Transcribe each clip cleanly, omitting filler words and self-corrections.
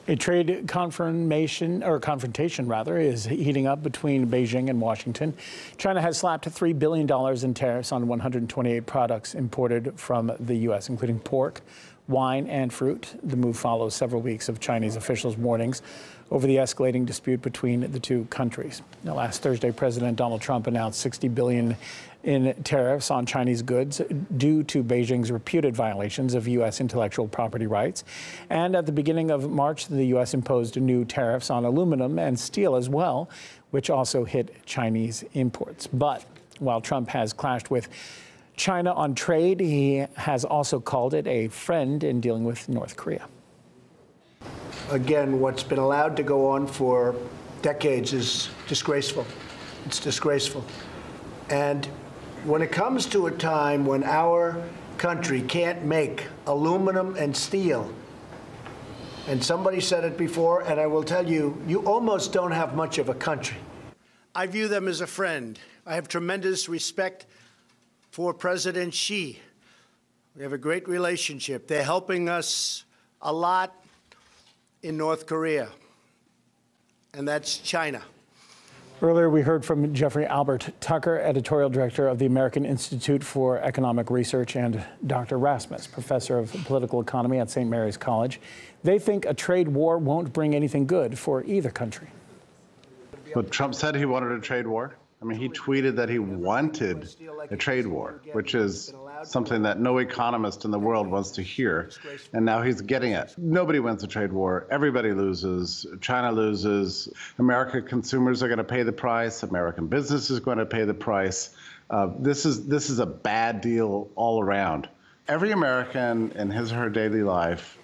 A trade confrontation is heating up between Beijing and Washington. China has slapped $3 billion in tariffs on 128 products imported from the U.S., including pork, wine, and fruit. The move follows several weeks of Chinese officials' warnings over the escalating dispute between the two countries. Now, last Thursday, President Donald Trump announced $60 billion in tariffs on Chinese goods due to Beijing's reputed violations of U.S. intellectual property rights. And at the beginning of March, the U.S. imposed new tariffs on aluminum and steel as well, which also hit Chinese imports. But while Trump has clashed with China on trade, he has also called it a friend in dealing with North Korea. Again, what's been allowed to go on for decades is disgraceful. It's disgraceful. And when it comes to a time when our country can't make aluminum and steel, and somebody said it before, and I will tell you, you almost don't have much of a country. I view them as a friend. I have tremendous respect for President Xi. We have a great relationship. They're helping us a lot in North Korea, and that's China. Earlier, we heard from Jeffrey Albert Tucker, editorial director of the American Institute for Economic Research, and Dr. Rasmus, professor of political economy at St. Mary's College. They think a trade war won't bring anything good for either country. But Trump said he wanted a trade war. I mean, he tweeted that he wanted a trade war, which is something that no economist in the world wants to hear. And now he's getting it. Nobody wins a trade war. Everybody loses. China loses. American consumers are going to pay the price. American business is going to pay the price. This is a bad deal all around. Every American in his or her daily life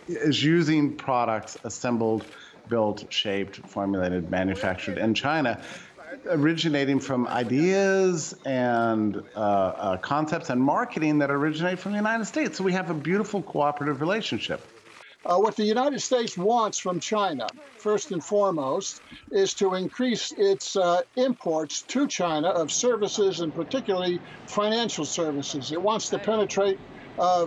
is using products assembled, built, shaped, formulated, manufactured in China, originating from ideas and concepts and marketing that originate from the United States. So we have a beautiful cooperative relationship. What the United States wants from China, first and foremost, is to increase its imports to China of services, and particularly financial services. It wants to penetrate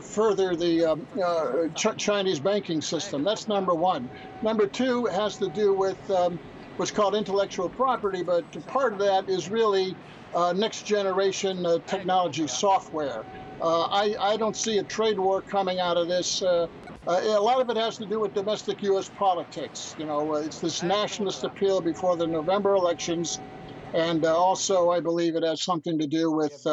further the Chinese banking system. That's number one. Number two has to do with what's called intellectual property, but part of that is really next generation technology software. I don't see a trade war coming out of this. A lot of it has to do with domestic U.S. politics. You know, it's this nationalist appeal before the November elections. And also, I believe it has something to do with,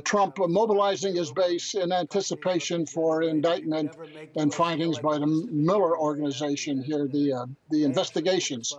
Trump mobilizing his base in anticipation for indictment and findings by the Mueller organization here, the investigations.